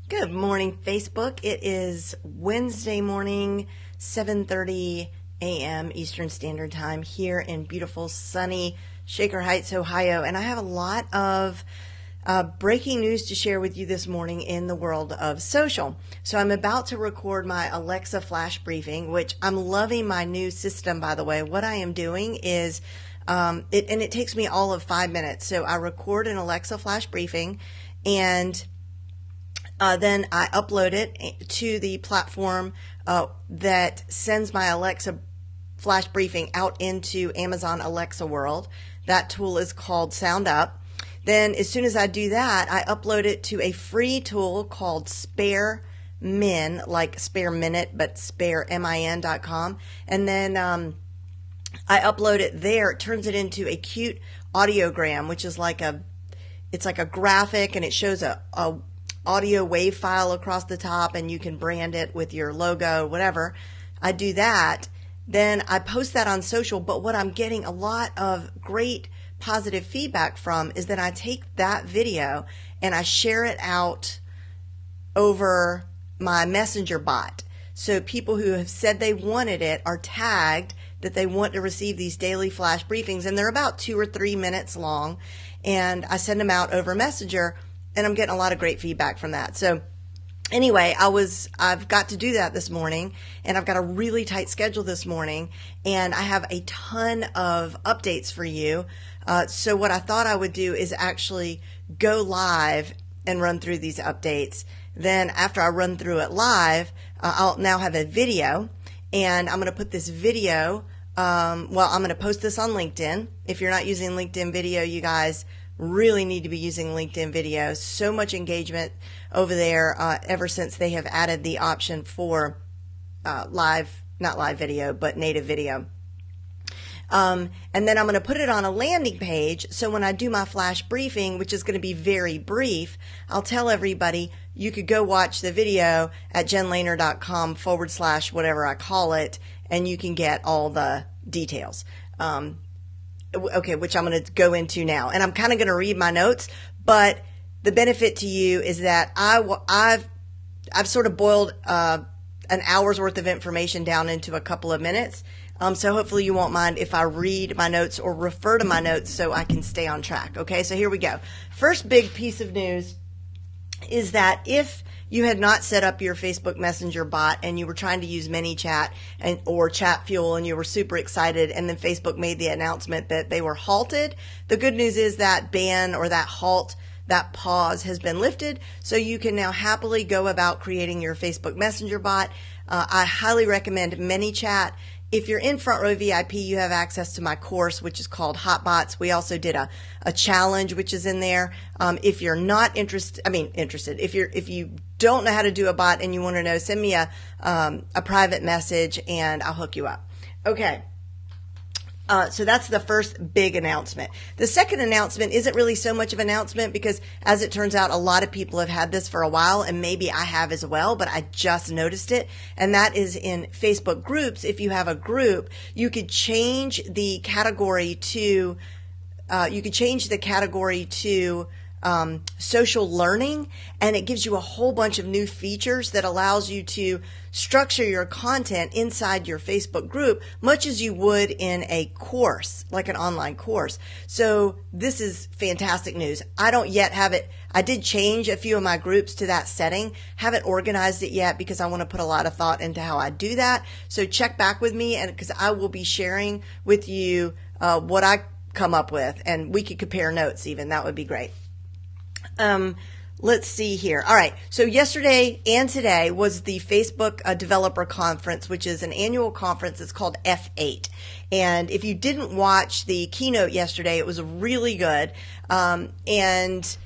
Good morning, Facebook. It is Wednesday morning, 7:30 a.m. Eastern Standard Time here in beautiful, sunny Shaker Heights, Ohio. And I have a lot of breaking news to share with you this morning in the world of social. So I'm about to record my Alexa flash briefing, which I'm loving my new system, by the way. What I am doing is, it takes me all of 5 minutes. So I record an Alexa flash briefing, and then I upload it to the platform that sends my Alexa flash briefing out into Amazon Alexa World. That tool is called Sound Up. Then as soon as I do that, I upload it to a free tool called Spare Min, like spare minute, but sparemin.com. And then I upload it there. It turns it into a cute audiogram, which is it's like a graphic, and it shows a audio wave file across the top, and you can brand it with your logo, whatever. I do that. Then I post that on social, but what I'm getting a lot of great positive feedback from is that I take that video and I share it out over my messenger bot. So people who have said they wanted it are tagged that they want to receive these daily flash briefings, and they're about 2 or 3 minutes long, and I send them out over Messenger, and I'm getting a lot of great feedback from that. So anyway, I've got to do that this morning, and I've got a really tight schedule this morning, and I have a ton of updates for you. So what I thought I would do is actually go live and run through these updates. Then after I run through it live, I'll now have a video, and I'm going to put this video, I'm going to post this on LinkedIn. If you're not using LinkedIn video, you guys really need to be using LinkedIn video. So much engagement over there ever since they have added the option for not live video, but native video. And then I'm going to put it on a landing page, so when I do my flash briefing, which is going to be very brief, I'll tell everybody you could go watch the video at jenlehner.com/ whatever I call it, and you can get all the details. Okay, which I'm going to go into now. And I'm kind of going to read my notes, but the benefit to you is that I've sort of boiled an hour's worth of information down into a couple of minutes. So hopefully you won't mind if I read my notes or refer to my notes so I can stay on track. Okay, so here we go. First big piece of news is that if you had not set up your Facebook Messenger bot and you were trying to use ManyChat or ChatFuel and you were super excited, and then Facebook made the announcement that they were halted, the good news is that ban or that halt, that pause has been lifted, so you can now happily go about creating your Facebook Messenger bot. I highly recommend ManyChat. If you're in Front Row VIP, you have access to my course, which is called Hot Bots. We also did a challenge, which is in there. If you're not interested, if you don't know how to do a bot and you want to know, send me a private message and I'll hook you up. Okay. So that's the first big announcement. The second announcement isn't really so much of an announcement because, as it turns out, a lot of people have had this for a while, and maybe I have as well, but I just noticed it. And that is in Facebook groups. If you have a group, you could change the category to social learning, and it gives you a whole bunch of new features that allows you to structure your content inside your Facebook group much as you would in a course, like an online course. So this is fantastic news. I don't yet have it. I did change a few of my groups to that setting. Haven't organized it yet because I want to put a lot of thought into how I do that. So check back with me, and because I will be sharing with you what I come up with, and we could compare notes even. That would be great. Let's see here. All right. So yesterday and today was the Facebook Developer Conference, which is an annual conference. It's called F8. And if you didn't watch the keynote yesterday, it was really good. And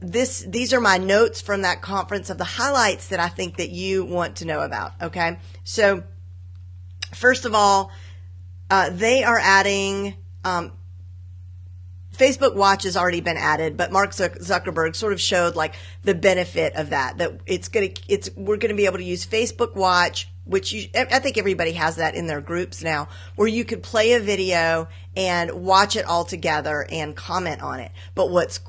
these are my notes from that conference of the highlights that I think that you want to know about. Okay. So first of all, they are adding, Facebook Watch has already been added, but Mark Zuckerberg sort of showed like the benefit of that we're going to be able to use Facebook Watch, which I think everybody has that in their groups now, where you could play a video and watch it all together and comment on it. But what's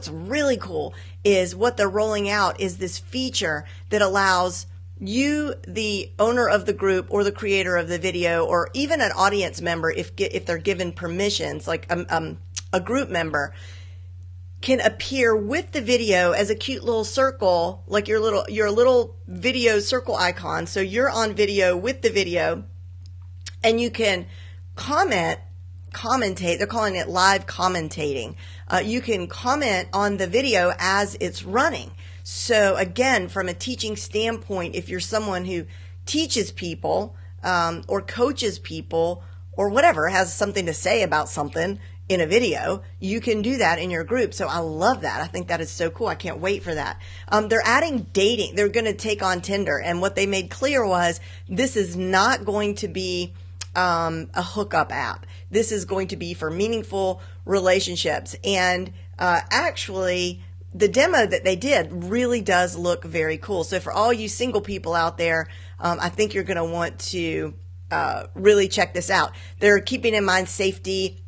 really cool is what they're rolling out is this feature that allows you, the owner of the group or the creator of the video, or even an audience member, if they're given permissions, like a group member, can appear with the video as a cute little circle, like your little video circle icon. So you're on video with the video, and you can commentate. They're calling it live commentating. You can comment on the video as it's running. So again, from a teaching standpoint, if you're someone who teaches people or coaches people or whatever, has something to say about something in a video, you can do that in your group. So I love that. I think that is so cool. I can't wait for that. They're adding dating. They're going to take on Tinder. And what they made clear was this is not going to be a hookup app. This is going to be for meaningful relationships. And actually, the demo that they did really does look very cool. So for all you single people out there, I think you're going to want to really check this out. They're keeping in mind safety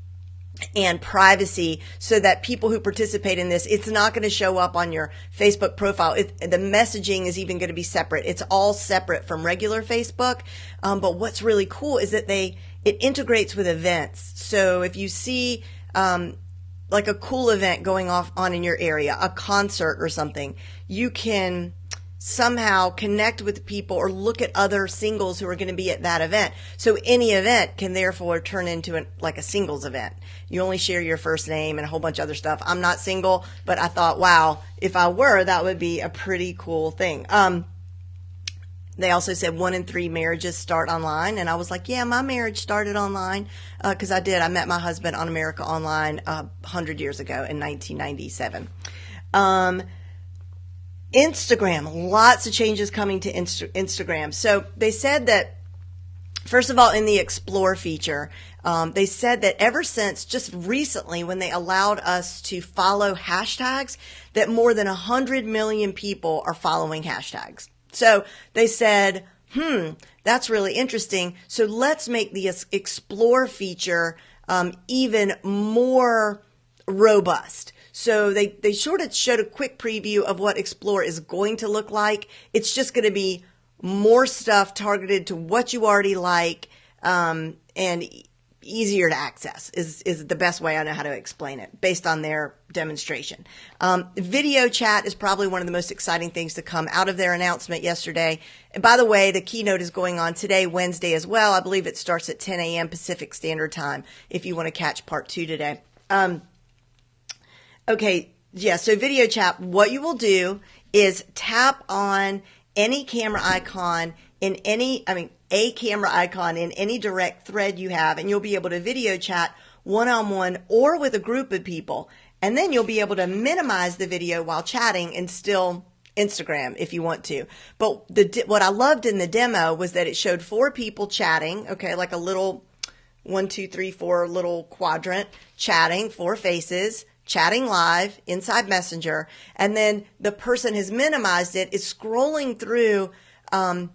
and privacy so that people who participate in this, it's not going to show up on your Facebook profile. The messaging is even going to be separate. It's all separate from regular Facebook. But what's really cool is that it integrates with events. So if you see like a cool event going on in your area, a concert or something, you can somehow connect with people or look at other singles who are going to be at that event. So any event can therefore turn into like a singles event. You only share your first name and a whole bunch of other stuff. I'm not single, but I thought, wow, if I were, that would be a pretty cool thing. They also said 1 in 3 marriages start online. And I was like, yeah, my marriage started online because I did. I met my husband on America Online 100 years ago in 1997. Instagram, lots of changes coming to Instagram. So they said that, first of all, in the Explore feature, they said that ever since just recently when they allowed us to follow hashtags, that more than 100 million people are following hashtags. So they said, that's really interesting. So let's make the Explore feature even more robust. So they sort of showed a quick preview of what Explore is going to look like. It's just going to be more stuff targeted to what you already like, and easier to access is the best way I know how to explain it based on their demonstration. Video chat is probably one of the most exciting things to come out of their announcement yesterday. And by the way, the keynote is going on today, Wednesday as well. I believe it starts at 10 a.m. Pacific Standard Time if you want to catch part 2 today. Okay, yeah, so video chat, what you will do is tap on any camera icon in a camera icon in any direct thread you have, and you'll be able to video chat one-on-one or with a group of people. And then you'll be able to minimize the video while chatting and still Instagram if you want to. But what I loved in the demo was that it showed 4 people chatting, okay, like a little 1, 2, 3, 4 little quadrant, chatting, 4 faces, chatting live inside Messenger, and then the person has minimized it, is scrolling through the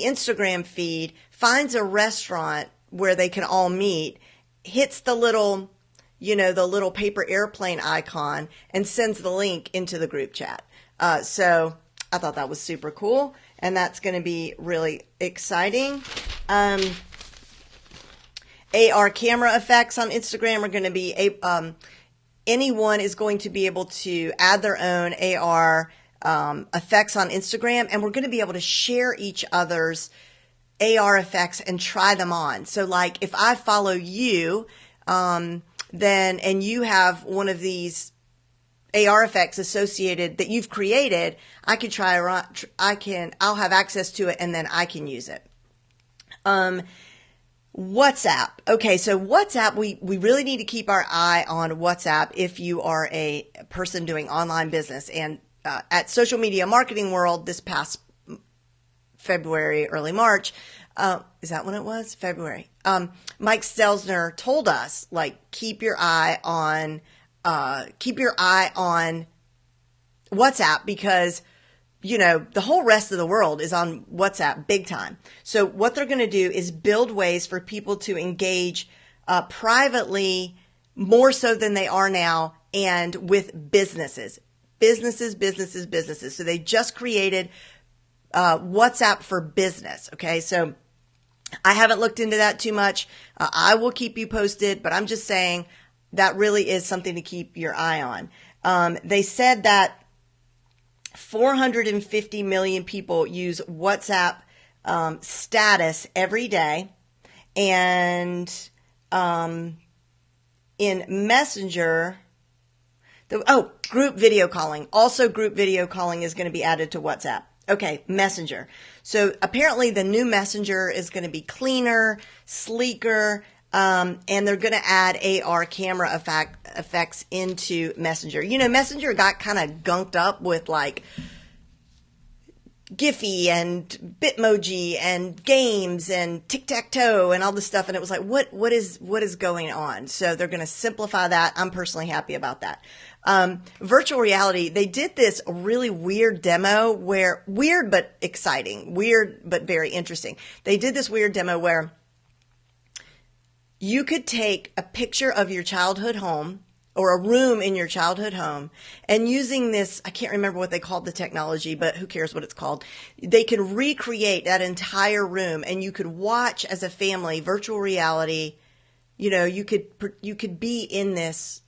Instagram feed, finds a restaurant where they can all meet, hits the little, the little paper airplane icon, and sends the link into the group chat. So I thought that was super cool, and that's going to be really exciting. AR camera effects on Instagram are going to be anyone is going to be able to add their own AR effects on Instagram, and we're going to be able to share each other's AR effects and try them on. So like if I follow you, and you have one of these AR effects associated that you've created, I could I'll have access to it, and then I can use it. WhatsApp. Okay, so WhatsApp, we really need to keep our eye on WhatsApp if you are a person doing online business. And at Social Media Marketing World this past February, early March, is that when it was? February. Mike Stelzner told us, keep your eye on WhatsApp because the whole rest of the world is on WhatsApp big time. So what they're going to do is build ways for people to engage privately more so than they are now, and with businesses. businesses, businesses, businesses. So they just created WhatsApp for business. Okay, so I haven't looked into that too much. I will keep you posted, but I'm just saying that really is something to keep your eye on. They said that 450 million people use WhatsApp status every day. And in Messenger, group video calling. Also, group video calling is going to be added to WhatsApp. Okay, Messenger. So apparently the new Messenger is going to be cleaner, sleeker, and they're going to add AR camera effects into Messenger. You know, Messenger got kind of gunked up with like Giphy and Bitmoji and games and tic-tac-toe and all this stuff. And it was like, what is going on? So they're going to simplify that. I'm personally happy about that. Virtual reality, they did this really weird demo where, weird but exciting, weird but very interesting. They did this weird demo where you could take a picture of your childhood home or a room in your childhood home, and using this, I can't remember what they called the technology, but who cares what it's called. They could recreate that entire room, and you could watch as a family, virtual reality. You know, you could be in this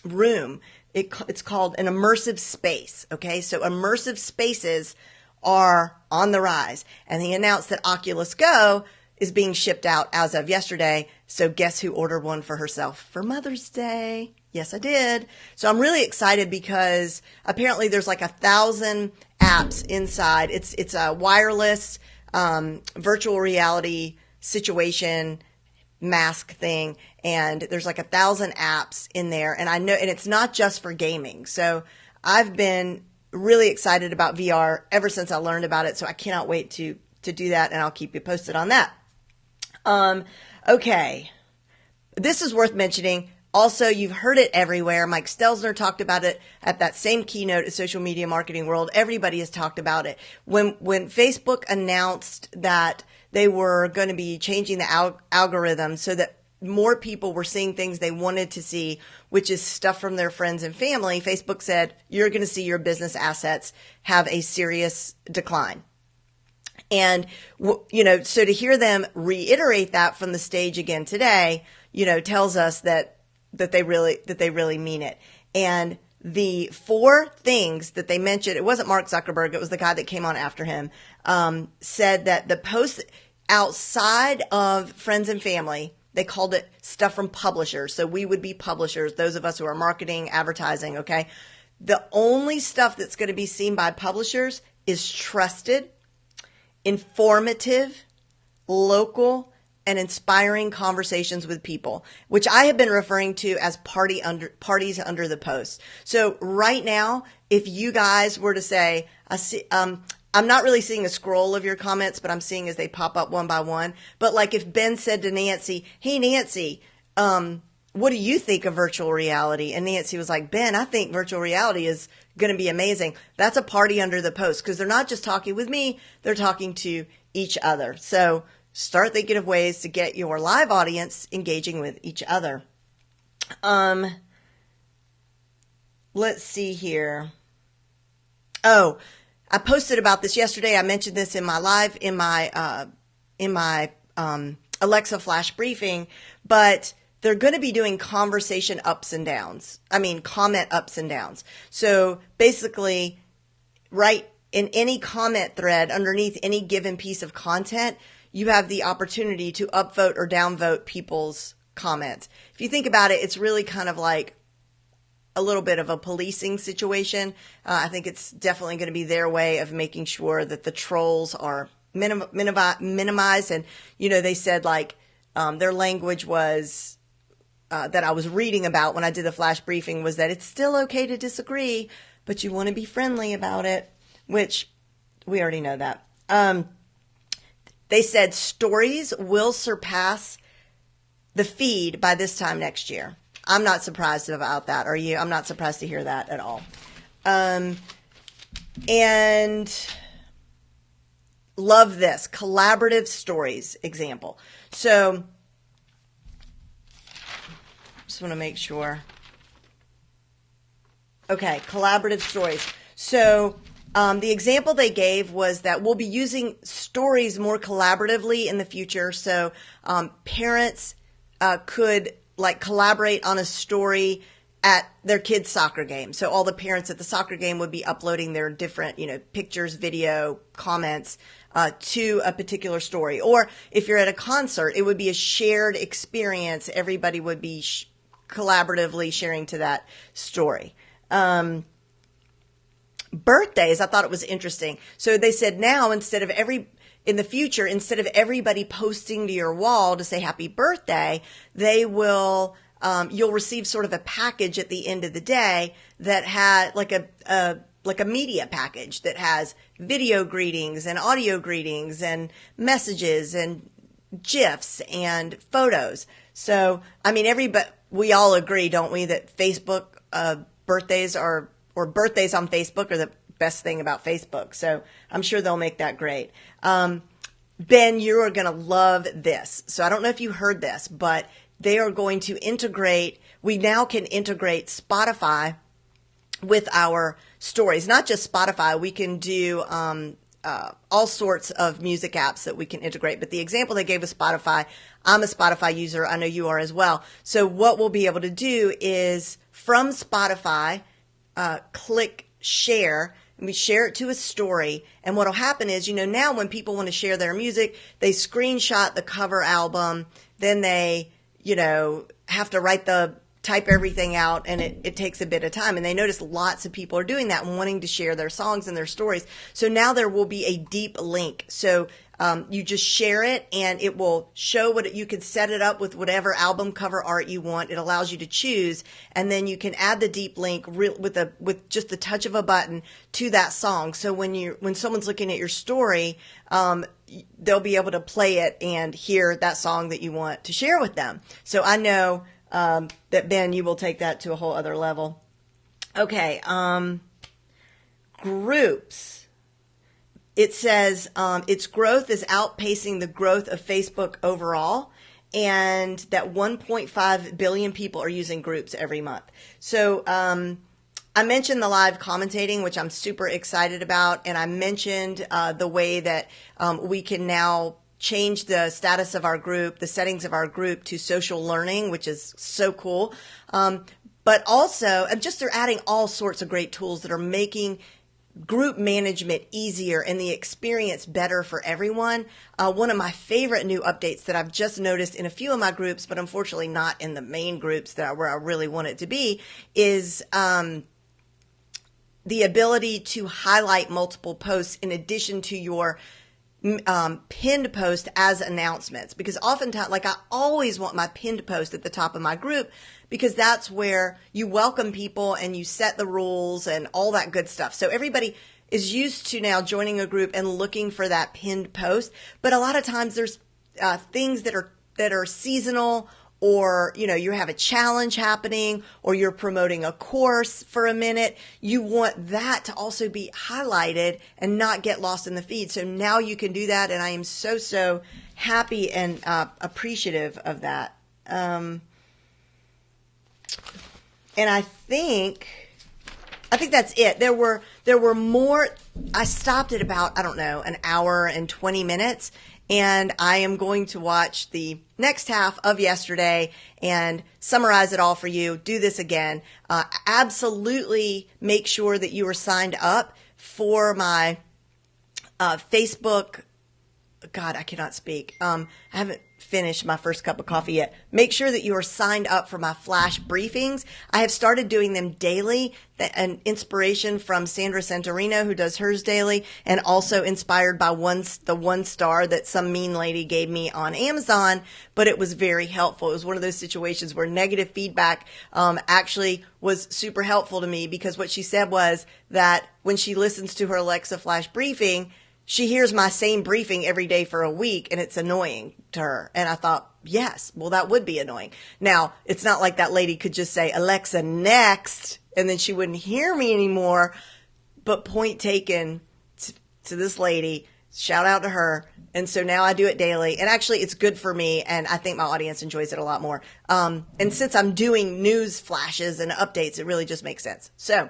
room. It's called an immersive space. Okay, so immersive spaces are on the rise, and they announced that Oculus Go is being shipped out as of yesterday. So guess who ordered one for herself for Mother's Day? Yes, I did. So I'm really excited because apparently there's like 1,000 apps inside. It's a wireless virtual reality situation mask thing, and there's like 1,000 apps in there. And I know, and it's not just for gaming. So I've been really excited about VR ever since I learned about it. So I cannot wait to do that, and I'll keep you posted on that. Okay. This is worth mentioning. Also, you've heard it everywhere. Mike Stelzner talked about it at that same keynote at Social Media Marketing World. Everybody has talked about it. When Facebook announced that they were going to be changing the algorithm so that more people were seeing things they wanted to see, which is stuff from their friends and family, Facebook said, you're going to see your business assets have a serious decline. And, you know, so to hear them reiterate that from the stage again today, you know, tells us that they really mean it. And the 4 things that they mentioned, it wasn't Mark Zuckerberg, it was the guy that came on after him, said that the posts outside of friends and family, they called it stuff from publishers. So we would be publishers, those of us who are marketing, advertising, okay? The only stuff that's going to be seen by publishers is trusted, informative, local, and inspiring conversations with people, which I have been referring to as parties under the post. So right now, if you guys were to say, I'm not really seeing a scroll of your comments, but I'm seeing as they pop up one by one. But like if Ben said to Nancy, hey, Nancy, what do you think of virtual reality? And Nancy was like, Ben, I think virtual reality is going to be amazing. That's a party under the post, because they're not just talking with me, they're talking to each other. So start thinking of ways to get your live audience engaging with each other. Let's see here. Oh, I posted about this yesterday. I mentioned this in my live, in my Alexa flash briefing, but they're going to be doing conversation ups and downs. I mean, comment ups and downs. So basically, right in any comment thread underneath any given piece of content, you have the opportunity to upvote or downvote people's comments. If you think about it, it's really kind of like a little bit of a policing situation. I think it's definitely going to be their way of making sure that the trolls are minimized. And, you know, they said like their language was that I was reading about when I did the flash briefing was that it's still okay to disagree, but you want to be friendly about it, which we already know that. They said stories will surpass the feed by this time next year. I'm not surprised about that. Are you? I'm not surprised to hear that at all. And love this collaborative stories example. So just want to make sure. Okay, collaborative stories. So the example they gave was that we'll be using stories more collaboratively in the future. So parents could like collaborate on a story at their kids' soccer game. So all the parents at the soccer game would be uploading their different, pictures, video, comments to a particular story. Or if you're at a concert, it would be a shared experience. Everybody would be collaboratively sharing to that story. Birthdays, I thought it was interesting. So they said now in the future, instead of everybody posting to your wall to say happy birthday, they will, you'll receive sort of a package at the end of the day that had like a media package that has video greetings and audio greetings and messages and GIFs and photos. So, I mean, we all agree, don't we, that Facebook, birthdays or birthdays on Facebook are the best thing about Facebook. So I'm sure they'll make that great. Ben, you are going to love this. So I don't know if you heard this, but they are going to we now can integrate Spotify with our stories. Not just Spotify, we can do all sorts of music apps that we can integrate. But the example they gave with Spotify, I'm a Spotify user. I know you are as well. So what we'll be able to do is from Spotify, click share, and we share it to a story. And what'll happen is, now when people want to share their music, they screenshot the cover album, then they, have to type everything out, and it takes a bit of time. And they notice lots of people are doing that and wanting to share their songs and their stories. So now there will be a deep link. So you just share it, and it will show you can set it up with whatever album cover art you want. It allows you to choose, and then you can add the deep link with just the touch of a button to that song. So when someone's looking at your story, they'll be able to play it and hear that song that you want to share with them. So I know that Ben, you will take that to a whole other level. Okay, groups. It says its growth is outpacing the growth of Facebook overall, and that 1.5 billion people are using groups every month. So I mentioned the live commentating, which I'm super excited about, and I mentioned the way that we can now change the status of our group, the settings of our group to social learning, which is so cool. But also, they're adding all sorts of great tools that are making group management easier and the experience better for everyone. One of my favorite new updates that I've just noticed in a few of my groups, but unfortunately not in the main groups where I really want it to be, is the ability to highlight multiple posts in addition to your pinned post as announcements. Because oftentimes, I always want my pinned post at the top of my group, because that's where you welcome people and you set the rules and all that good stuff. So everybody is used to now joining a group and looking for that pinned post. But a lot of times there's things that are seasonal, or you have a challenge happening, or you're promoting a course for a minute. You want that to also be highlighted and not get lost in the feed. So now you can do that, and I am so happy and appreciative of that. And I think that's it. There were more. I stopped at about, an hour and 20 minutes. And I am going to watch the next half of yesterday and summarize it all for you. Do this again. Absolutely make sure that you are signed up for my Facebook. God, I cannot speak. I haven't finished my first cup of coffee yet. Make sure that you are signed up for my flash briefings. I have started doing them daily, an inspiration from Sandra Santorino, who does hers daily, and also inspired by the 1 star that some mean lady gave me on Amazon, but it was very helpful. It was one of those situations where negative feedback actually was super helpful to me, because what she said was that when she listens to her Alexa flash briefing, she hears my same briefing every day for a week, and it's annoying to her. And I thought, yes, well, that would be annoying. Now, it's not like that lady could just say, Alexa, next, and then she wouldn't hear me anymore. But point taken to this lady, shout out to her. And so now I do it daily. And actually, it's good for me, and I think my audience enjoys it a lot more. And since I'm doing news flashes and updates, it really just makes sense. So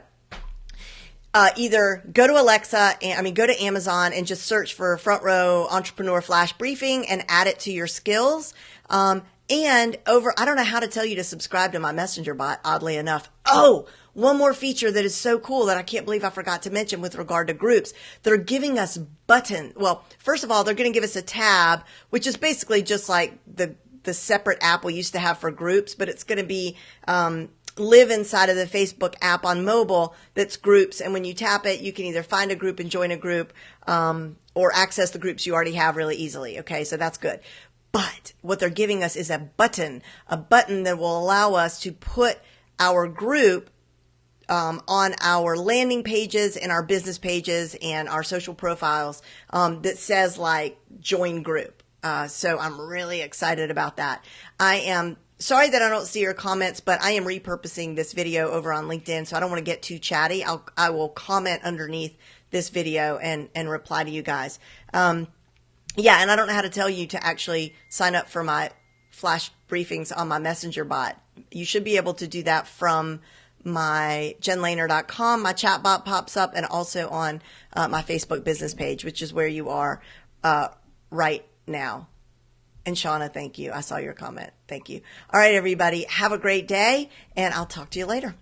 either go to go to Amazon and just search for Front Row Entrepreneur Flash Briefing and add it to your skills. And I don't know how to tell you to subscribe to my messenger bot, oddly enough. Oh, one more feature that is so cool that I can't believe I forgot to mention with regard to groups. They're giving us well, first of all, they're going to give us a tab, which is basically just like the separate app we used to have for groups, but it's going to be, live inside of the Facebook app on mobile that's groups. And when you tap it, you can either find a group and join a group, or access the groups you already have really easily. Okay. So that's good. But what they're giving us is a button that will allow us to put our group on our landing pages and our business pages and our social profiles, that says like join group. So I'm really excited about that. I am sorry that I don't see your comments, but I am repurposing this video over on LinkedIn, so I don't want to get too chatty. I will comment underneath this video and reply to you guys. Yeah, and I don't know how to tell you to actually sign up for my flash briefings on my messenger bot. You should be able to do that from my jenlehner.com. My chat bot pops up, and also on my Facebook business page, which is where you are right now. And Shauna, thank you. I saw your comment. Thank you. All right, everybody. Have a great day, and I'll talk to you later.